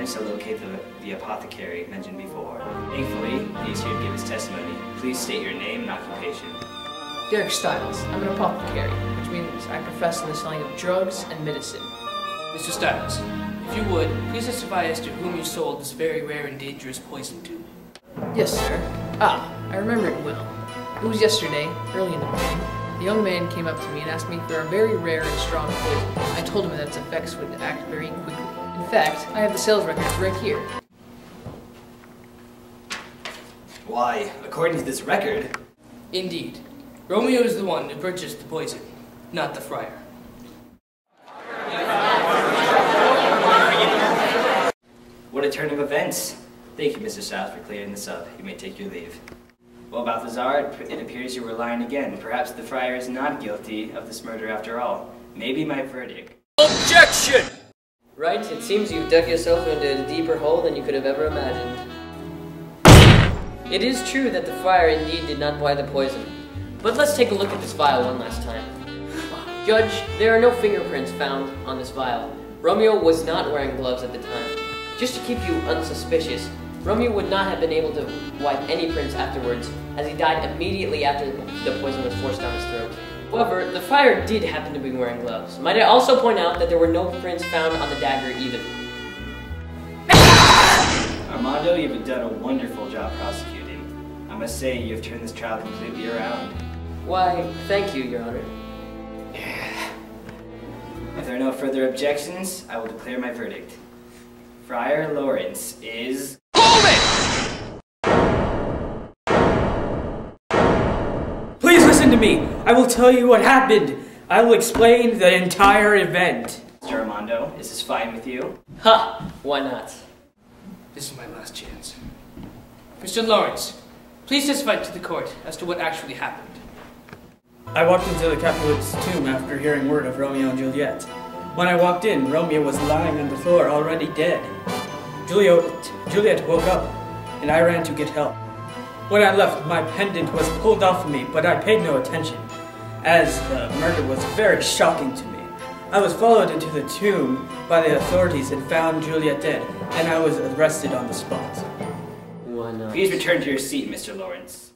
managed to locate the apothecary mentioned before. Thankfully, he is here to give his testimony. Please state your name and occupation. Derek Stiles. I'm an apothecary, which means I profess in the selling of drugs and medicine. Mr. Stiles, if you would, please testify as to whom you sold this very rare and dangerous poison to. Yes, sir. I remember it well. It was yesterday, early in the morning. The young man came up to me and asked me for a very rare and strong poison. I told him that its effects would act very quickly. In fact, I have the sales records right here. Why, according to this record... Indeed. Romeo is the one who purchased the poison, not the friar. What a turn of events. Thank you, Mr. South, for clearing this up. You may take your leave. Well, Balthazar, it appears you were lying again. Perhaps the friar is not guilty of this murder after all. Maybe my verdict. Objection! Right, it seems you've dug yourself into a deeper hole than you could have ever imagined. It is true that the friar indeed did not buy the poison. But let's take a look at this vial one last time. Judge, there are no fingerprints found on this vial. Romeo was not wearing gloves at the time. Just to keep you unsuspicious, Romeo would not have been able to wipe any prints afterwards, as he died immediately after the poison was forced down his throat. However, the friar did happen to be wearing gloves. Might I also point out that there were no prints found on the dagger either. Armando, you've done a wonderful job prosecuting. I must say, you have turned this trial completely around. Why, thank you, Your Honor. If there are no further objections, I will declare my verdict. Friar Lawrence is... Hold it! Please listen to me. I will tell you what happened. I will explain the entire event. Mr. Armando, is this fine with you? Ha! Why not? This is my last chance. Mr. Lawrence, please testify to the court as to what actually happened. I walked into the Capulet's tomb after hearing word of Romeo and Juliet. When I walked in, Romeo was lying on the floor, already dead. Juliet woke up, and I ran to get help. When I left, my pendant was pulled off of me, but I paid no attention, as the murder was very shocking to me. I was followed into the tomb by the authorities and found Juliet dead, and I was arrested on the spot. Why not? Please return to your seat, Mr. Lawrence.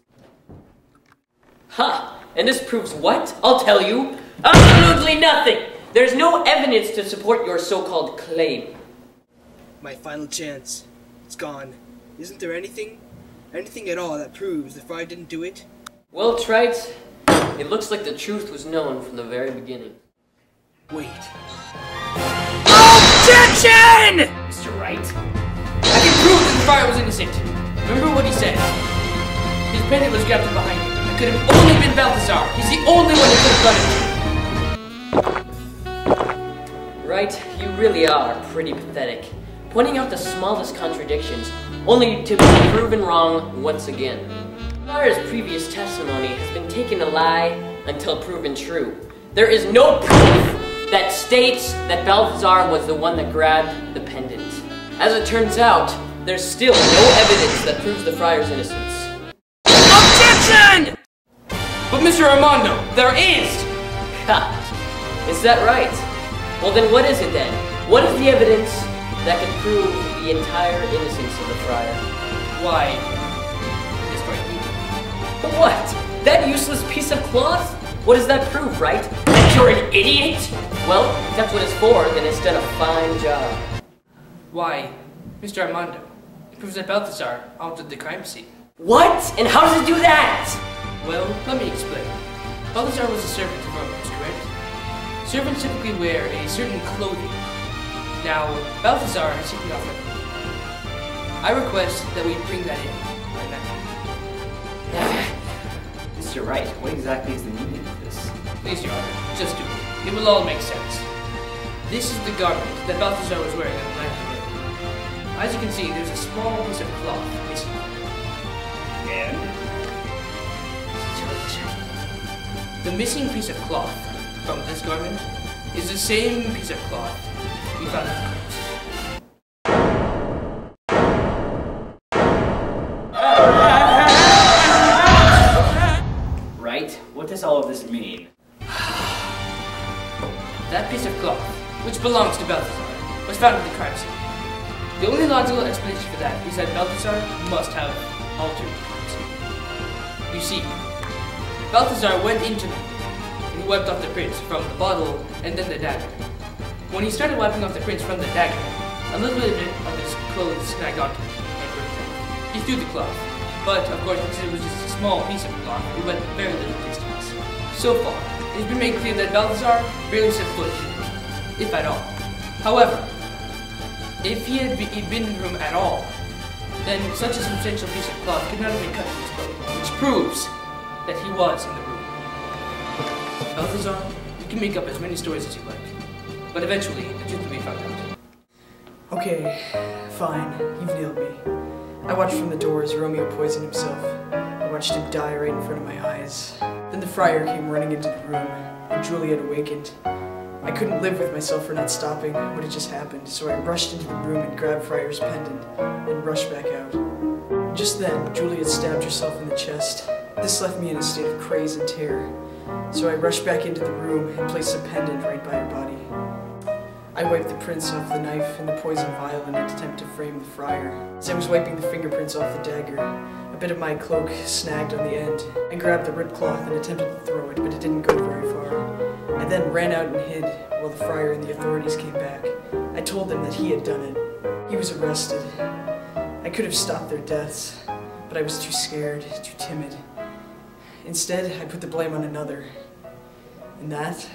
Ha! And this proves what? I'll tell you. Absolutely nothing! There's no evidence to support your so-called claim. My final chance. It's gone. Isn't there anything at all that proves the friar didn't do it? Well, Trite, it looks like the truth was known from the very beginning. Wait. Objection! Mr. Wright? I can prove that the friar was innocent. Remember what he said. His pendant was grabbed from behind him. It could have only been Balthazar. He's the only one who could have done it. Right, you really are pretty pathetic. Pointing out the smallest contradictions, only to be proven wrong once again. The friar's previous testimony has been taken a lie until proven true. There is no proof that states that Balthazar was the one that grabbed the pendant. As it turns out, there's still no evidence that proves the friar's innocence. Objection! But Mr. Armando, there is! Ha! Is that right? Well then what is it then? What is the evidence that can prove the entire innocence of the friar? Why, this right here. What? That useless piece of cloth? What does that prove, right? That you're an idiot? Well, if that's what it's for, then it's done a fine job. Why, Mr. Armando, it proves that Balthazar altered the crime scene. What? And how does it do that? Well, let me explain. Balthazar was a servant of Romeo's, correct? Servants typically wear a certain clothing. Now, Balthazar has taken off that clothing. I request that we bring that in right now. Mr. Wright, what exactly is the meaning of this? Please, Your Honor, just do it. It will all make sense. This is the garment that Balthazar was wearing on the night of the murder. As you can see, there's a small piece of cloth missing. And? The missing piece of cloth from this garment is the same piece of cloth we found in the corpse. Right? What does all of this mean? That piece of cloth, which belongs to Balthazar, was found at the crime scene. The only logical explanation for that is that Balthazar must have altered the prince. You see, Balthazar went into them, and he wiped off the prince from the bottle and then the dagger. When he started wiping off the prince from the dagger, a little bit of his clothes snagged onto it and ripped it. He threw the cloth, but of course because it was just a small piece of cloth, it went very little distance. So far, it has been made clear that Balthazar barely set foot here, if at all. However, if he had been in the room at all, then such a substantial piece of cloth could not have been cut to his clothing, which proves that he was in the room. Balthazar, you can make up as many stories as you like, but eventually the truth will be found out. Okay, fine. You've nailed me. I watched from the door as Romeo poisoned himself. I watched him die right in front of my eyes. Then the friar came running into the room, and Juliet awakened. I couldn't live with myself for not stopping what had just happened, so I rushed into the room and grabbed Friar's pendant, and rushed back out. Just then, Juliet stabbed herself in the chest. This left me in a state of craze and terror, so I rushed back into the room and placed the pendant right by her body. I wiped the prints off the knife and the poison vial in an attempt to frame the friar. As I was wiping the fingerprints off the dagger, a bit of my cloak snagged on the end. I grabbed the ripped cloth and attempted to throw it, but it didn't go very far. I then ran out and hid while the friar and the authorities came back. I told them that he had done it. He was arrested. I could have stopped their deaths, but I was too scared, too timid. Instead, I put the blame on another. And that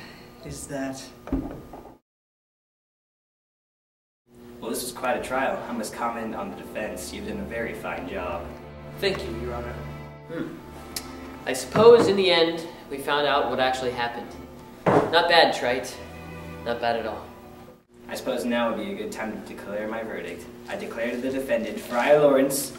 is that. Well, this was quite a trial. I must comment on the defense. You've done a very fine job. Thank you, Your Honor. I suppose in the end, we found out what actually happened. Not bad, Trite. Not bad at all. I suppose now would be a good time to declare my verdict. I declare to the defendant, Friar Lawrence,